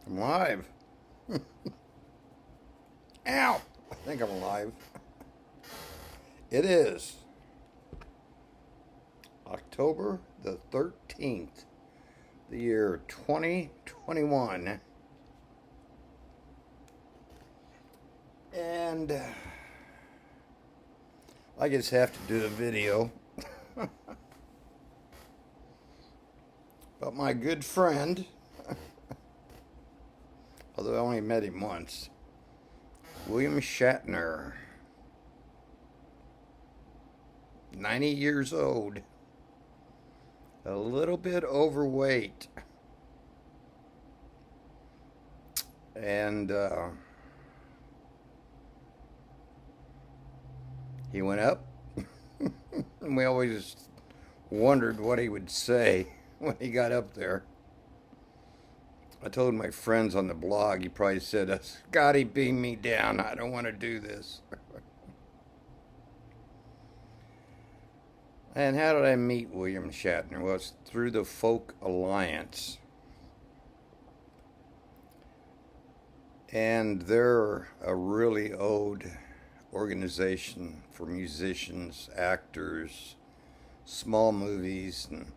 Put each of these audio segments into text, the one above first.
I'm live. Ow! I think I'm alive. It is October the 13th, the year 2021. And I just have to do a video about my good friend, although I only met him once, William Shatner. 90 years old. A little bit overweight. And he went up. And we always wondered what he would say when he got up there. I told my friends on the blog, he probably said, Scotty, beam me down. I don't want to do this. And how did I meet William Shatner? Well, it's through the Folk Alliance. And they're a really old organization for musicians, actors, small movies. And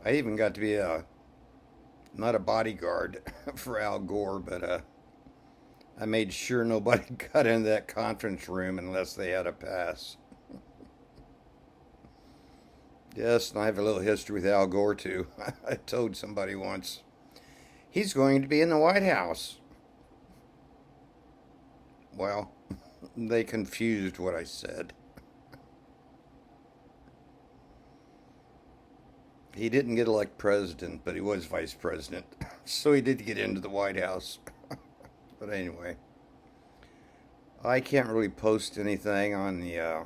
I even got to be not a bodyguard for Al Gore, but I made sure nobody got into that conference room unless they had a pass. Yes, and I have a little history with Al Gore, too. I told somebody once, he's going to be in the White House. Well, they confused what I said. He didn't get elected president, but he was vice president. So he did get into the White House. But anyway, I can't really post anything on the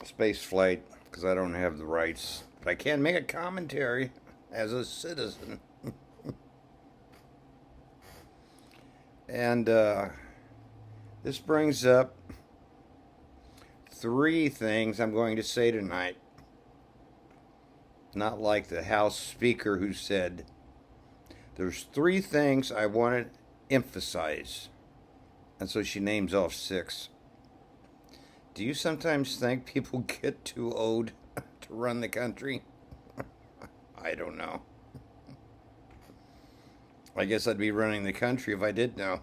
space flight because I don't have the rights. But I can make a commentary as a citizen. And this brings up three things I'm going to say tonight. Not like the House Speaker who said, there's three things I want to emphasize. And so she names off six. Do you sometimes think people get too old to run the country? I don't know. I guess I'd be running the country if I did know.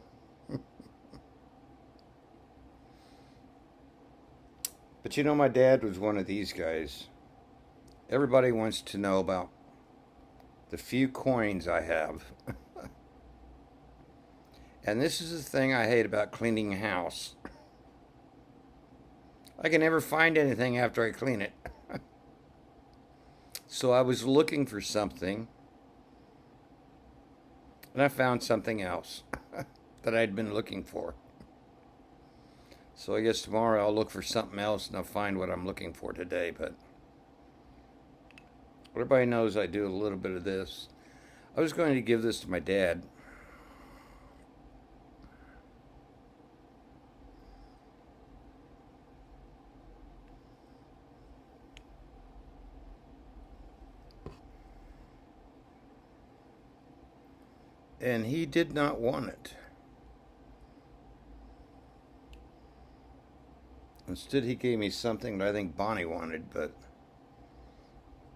But you know, my dad was one of these guys. Everybody wants to know about the few coins I have. And this is the thing I hate about cleaning a house. I can never find anything after I clean it. So I was looking for something, and I found something else that I'd been looking for. So I guess tomorrow I'll look for something else and I'll find what I'm looking for today. But everybody knows I do a little bit of this. I was going to give this to my dad. And he did not want it. Instead, he gave me something that I think Bonnie wanted, but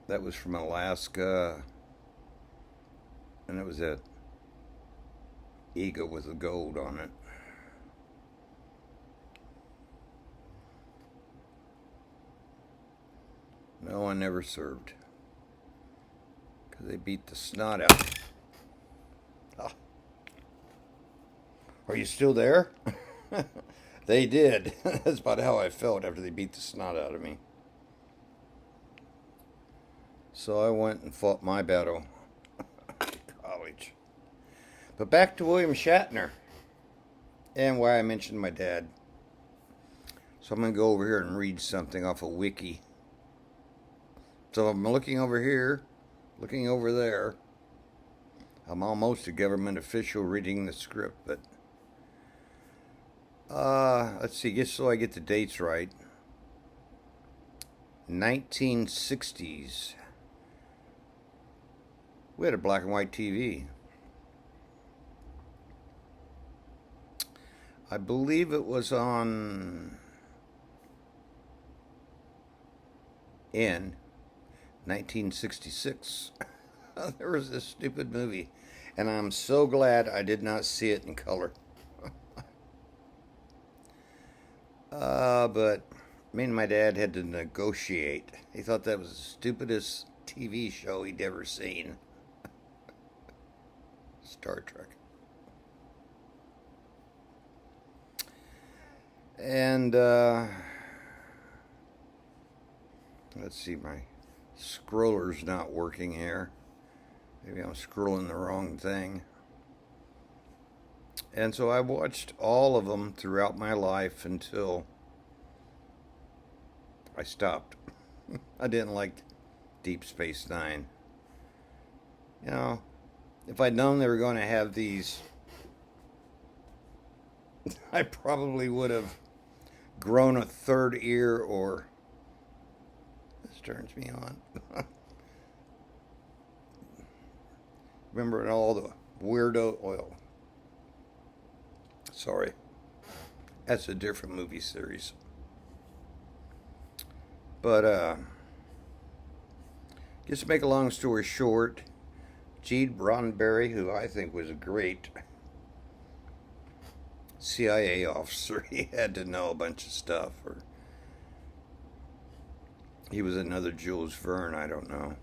that was from Alaska. And it was that eagle with the gold on it. No, I never served. Because they beat the snot out. Oh. Are you still there? They did. That's about how I felt after they beat the snot out of me. So I went and fought my battle at college. But back to William Shatner and why I mentioned my dad. So I'm going to go over here and read something off a wiki. So I'm looking over here, looking over there. I'm almost a government official reading the script, but let's see, just so I get the dates right. 1960s. We had a black and white TV. I believe it was on in 1966. There was this stupid movie, and I'm so glad I did not see it in color. But me and my dad had to negotiate. He thought that was the stupidest TV show he'd ever seen. Star Trek. And let's see, my scroller's not working here. Maybe I'm scrolling the wrong thing. And so I watched all of them throughout my life until I stopped. I didn't like Deep Space Nine. You know, if I'd known they were going to have these, I probably would have grown a third ear, or this turns me on. Remember all the weirdo oil. Sorry. That's a different movie series. But just to make a long story short, Gene Roddenberry, who I think was a great CIA officer, he had to know a bunch of stuff, or he was another Jules Verne, I don't know.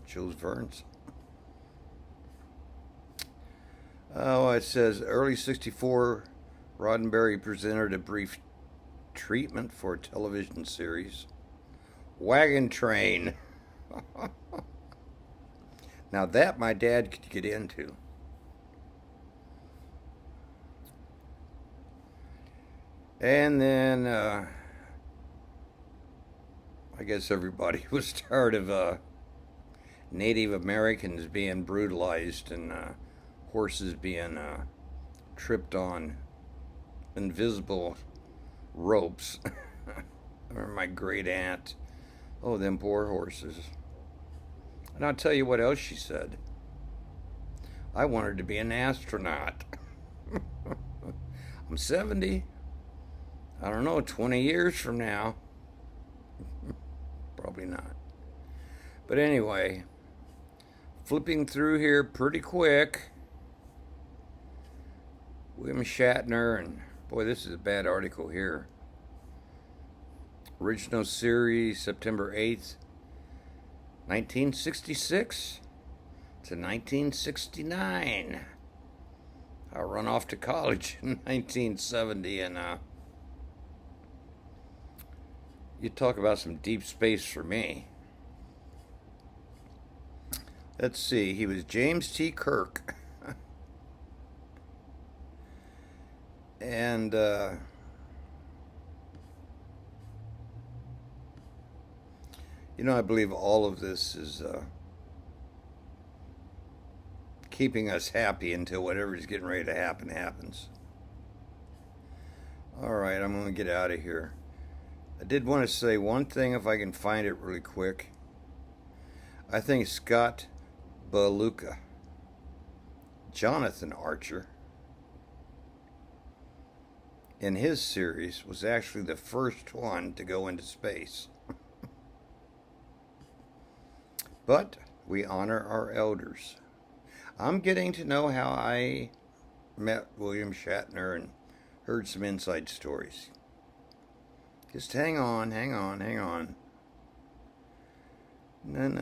Jules Verne's? Oh, it says early 64, Roddenberry presented a brief treatment for a television series, Wagon Train. Now that my dad could get into. And then I guess everybody was tired of Native Americans being brutalized and horses being tripped on invisible ropes. I remember my great aunt. Oh, them poor horses. And I'll tell you what else she said. I wanted to be an astronaut. I'm 70. I don't know, 20 years from now. Probably not. But anyway, flipping through here pretty quick. William Shatner, and boy, this is a bad article here. Original series, September 8th, 1966 to 1969. I run off to college in 1970, and you talk about some deep space for me. Let's see, he was James T. Kirk. And you know, I believe all of this is keeping us happy until whatever's getting ready to happen happens. All right, I'm going to get out of here. I did want to say one thing, if I can find it really quick. I think Scott Baluka, Jonathan Archer, in his series was actually the first one to go into space. But we honor our elders. I'm getting to know how I met William Shatner and heard some inside stories. Just hang on. And then,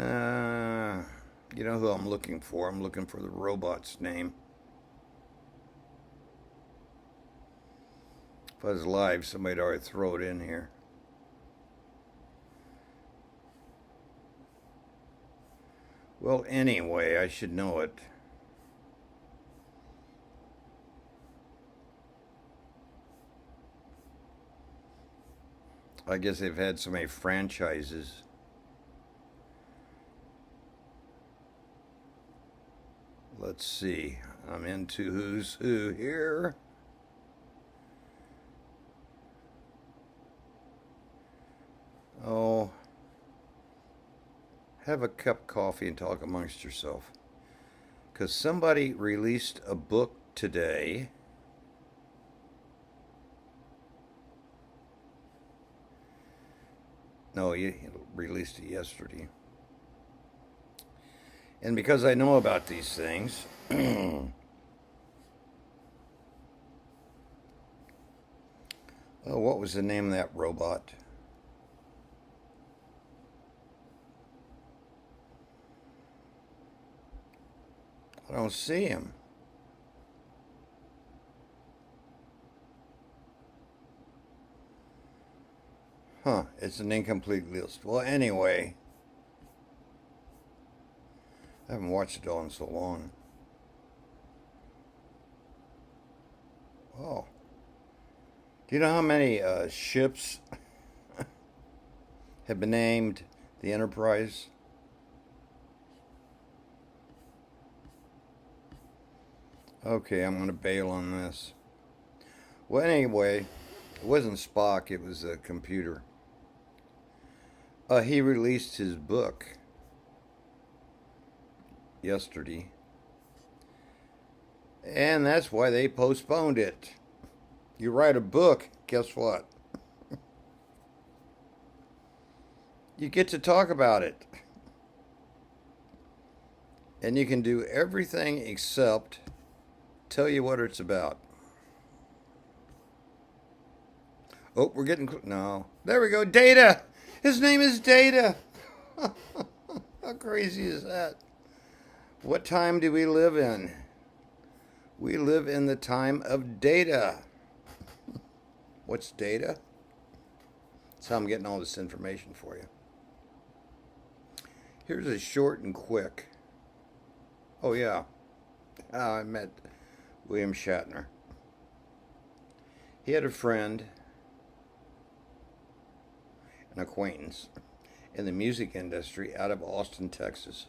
you know who I'm looking for? I'm looking for the robot's name. If I was live, somebody'd already throw it in here. Well, anyway, I should know it. I guess they've had so many franchises. Let's see. I'm into who's who here. Oh, have a cup of coffee and talk amongst yourself. Because somebody released a book today. No, he released it yesterday. And because I know about these things, what was the name of that robot? I don't see him. Huh, it's an incomplete list. Well, anyway, I haven't watched it all in so long. Oh. Do you know how many ships have been named the Enterprise? Okay, I'm going to bail on this. Well, anyway, it wasn't Spock, it was a computer. He released his book yesterday. And that's why they postponed it. You write a book, guess what? You get to talk about it. And you can do everything except tell you what it's about. Oh, we're getting... No. There we go. Data! His name is Data! How crazy is that? What time do we live in? We live in the time of data. What's data? That's how I'm getting all this information for you. Here's a short and quick. Oh, yeah. I met William Shatner. He had a friend, an acquaintance, in the music industry out of Austin, Texas.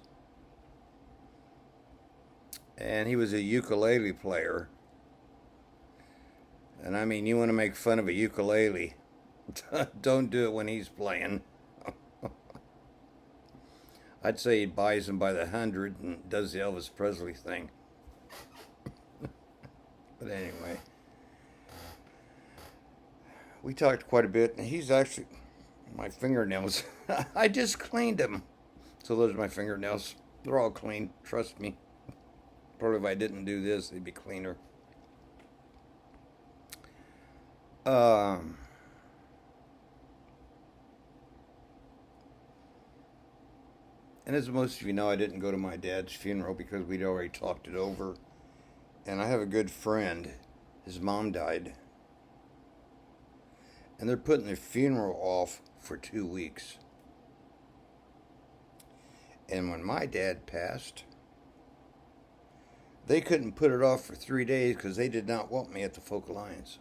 And he was a ukulele player. And I mean, you want to make fun of a ukulele, don't do it when he's playing. I'd say he buys them by the hundred and does the Elvis Presley thing. But anyway, we talked quite a bit, and he's actually, my fingernails, I just cleaned them. So those are my fingernails. They're all clean, trust me. Probably if I didn't do this, they'd be cleaner. And as most of you know, I didn't go to my dad's funeral because we'd already talked it over. And I have a good friend. His mom died. And they're putting their funeral off for 2 weeks. And when my dad passed, they couldn't put it off for 3 days because they did not want me at the Folk Alliance.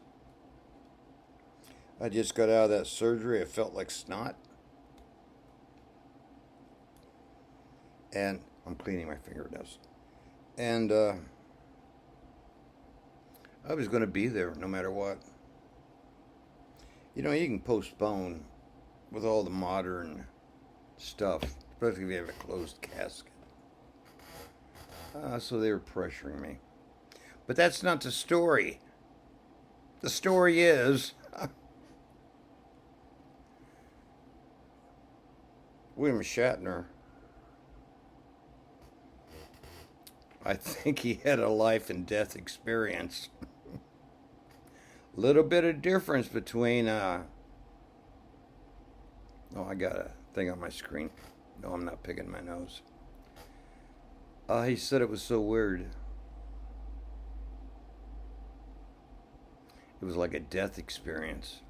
I just got out of that surgery. I felt like snot. And I'm cleaning my fingernails. And I was going to be there no matter what. You know, you can postpone with all the modern stuff, especially if you have a closed casket. So they were pressuring me. But that's not the story. The story is... William Shatner, I think he had a life and death experience. Little bit of difference between, oh, I got a thing on my screen. No, I'm not picking my nose. He said it was so weird. It was like a death experience.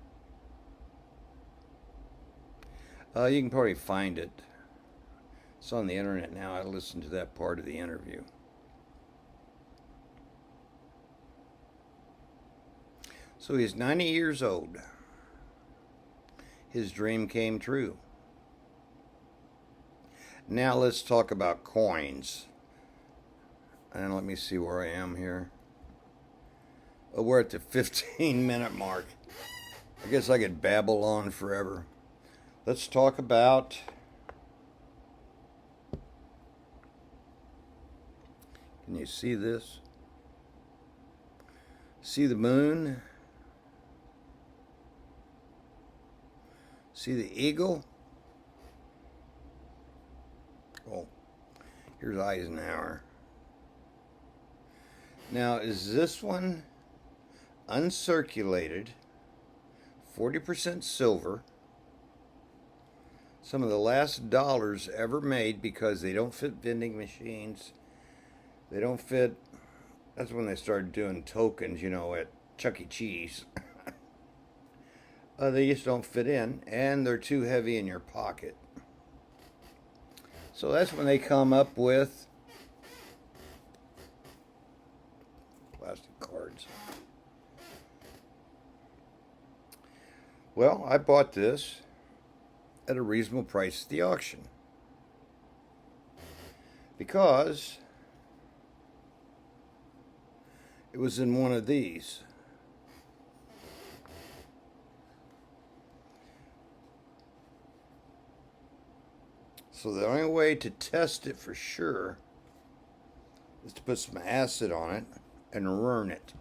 You can probably find it. It's on the internet now. I listened to that part of the interview. So he's 90 years old. His dream came true. Now let's talk about coins. And let me see where I am here. Oh, we're at the 15-minute mark. I guess I could babble on forever. Let's talk about you see this? See the moon? See the eagle? Oh, here's Eisenhower. Now, is this one uncirculated, 40% silver, some of the last dollars ever made because they don't fit vending machines. They don't fit. That's when they started doing tokens, at Chuck E. Cheese. They just don't fit in, and they're too heavy in your pocket. So that's when they come up with plastic cards. Well, I bought this at a reasonable price at the auction because it was in one of these. So the only way to test it for sure is to put some acid on it and ruin it.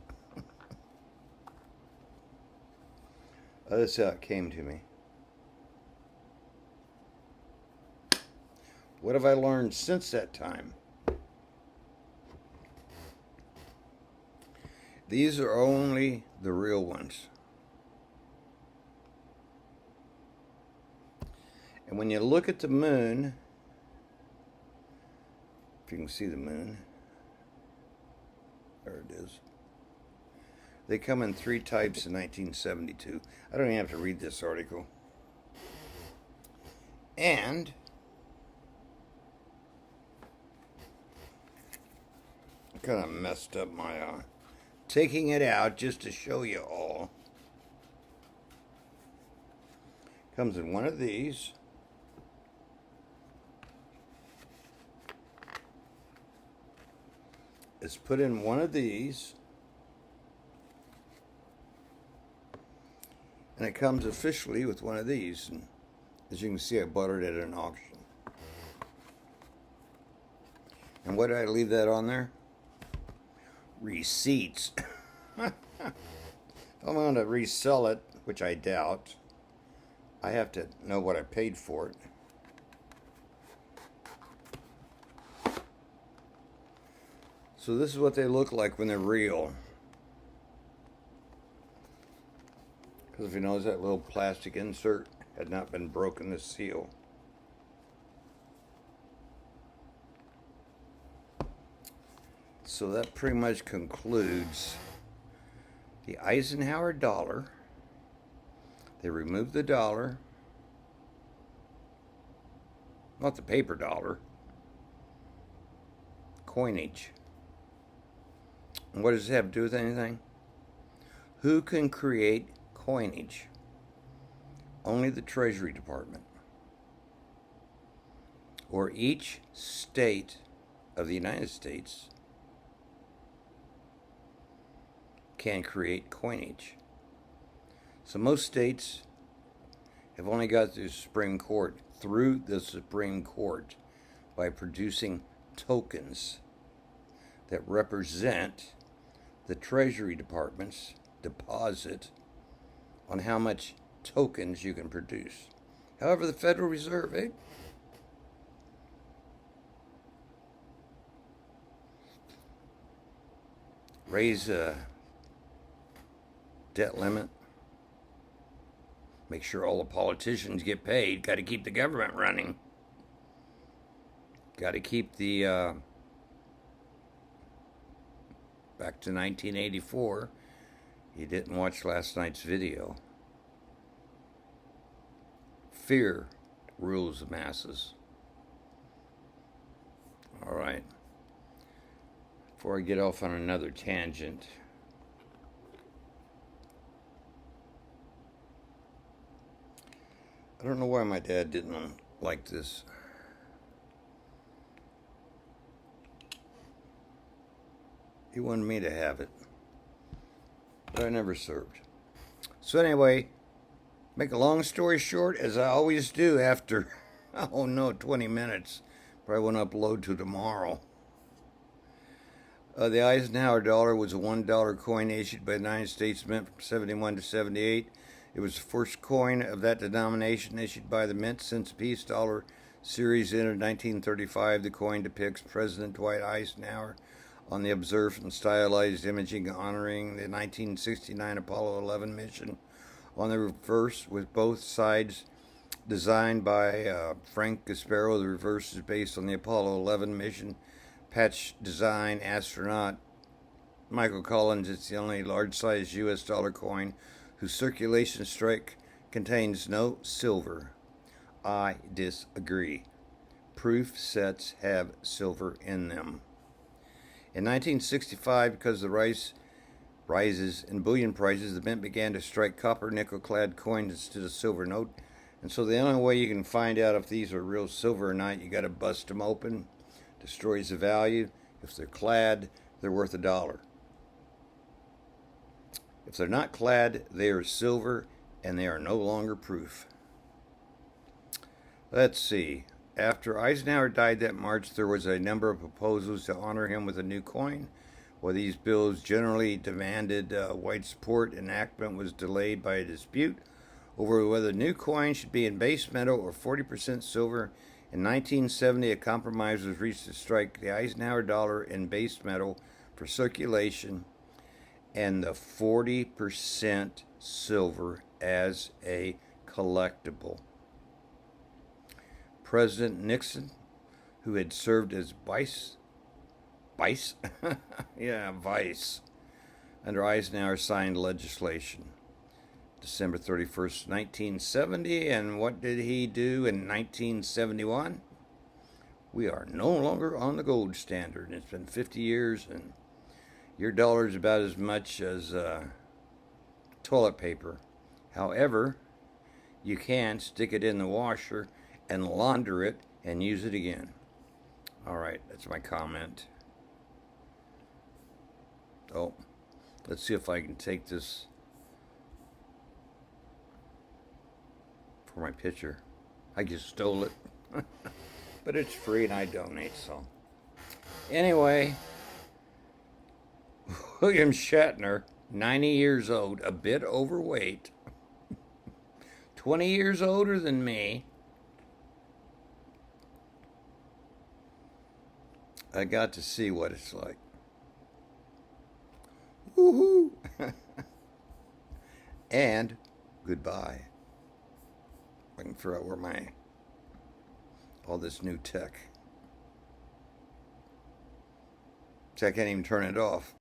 That's how it came to me. What have I learned since that time? These are only the real ones. And when you look at the moon, if you can see the moon, there it is. They come in 3 types in 1972. I don't even have to read this article. And I kind of messed up my taking it out just to show you all. Comes in one of these. It's put in one of these. And it comes officially with one of these. And as you can see, I bought it at an auction. And why did I leave that on there? Receipts. If I'm going to resell it, which I doubt, I have to know what I paid for it. So this is what they look like when they're real. Because if you notice, that little plastic insert had not been broken to seal. So that pretty much concludes the Eisenhower dollar. They removed the dollar. Not the paper dollar. Coinage. And what does it have to do with anything? Who can create coinage? Only the Treasury Department. Or each state of the United States can create coinage. So most states have only got the Supreme Court through the Supreme Court by producing tokens that represent the Treasury Department's deposit on how much tokens you can produce. However, the Federal Reserve, raise a debt limit, make sure all the politicians get paid, got to keep the government running, got to keep the back to 1984. You didn't watch last night's video. Fear rules the masses. All right. Before I get off on another tangent, I don't know why my dad didn't like this. He wanted me to have it, but I never served. So anyway, make a long story short, as I always do after, 20 minutes. Probably won't upload to tomorrow. The Eisenhower dollar was a $1 coin issued by the United States Mint from 71 to 78. It was the first coin of that denomination issued by the Mint since the peace dollar series entered 1935. The coin depicts President Dwight Eisenhower on the observed and stylized imaging honoring the 1969 Apollo 11 mission. On the reverse, with both sides designed by Frank Gasparo, the reverse is based on the Apollo 11 mission patch design astronaut Michael Collins. It's the only large-sized U.S. dollar coin whose circulation strike contains no silver. I disagree. Proof sets have silver in them. In 1965, because of the rises in bullion prices, the mint began to strike copper nickel-clad coins instead of silver note. And so the only way you can find out if these are real silver or not, you got to bust them open. Destroys the value. If they're clad, they're worth $1. If they're not clad, they are silver and they are no longer proof. Let's see. After Eisenhower died that March, there was a number of proposals to honor him with a new coin. While these bills generally demanded white support, enactment was delayed by a dispute over whether the new coin should be in base metal or 40% silver. In 1970, a compromise was reached to strike the Eisenhower dollar in base metal for circulation and the 40% silver as a collectible. President Nixon, who had served as vice under Eisenhower, signed legislation. December 31st, 1970, and what did he do in 1971? We are no longer on the gold standard. It's been 50 years, and your dollar is about as much as toilet paper. However, you can stick it in the washer and launder it and use it again. All right, that's my comment. Oh, let's see if I can take this for my picture. I just stole it. But it's free and I donate, so. Anyway, William Shatner, 90 years old, a bit overweight, 20 years older than me. I got to see what it's like. Woohoo! And goodbye. I can figure out where all this new tech. See, I can't even turn it off.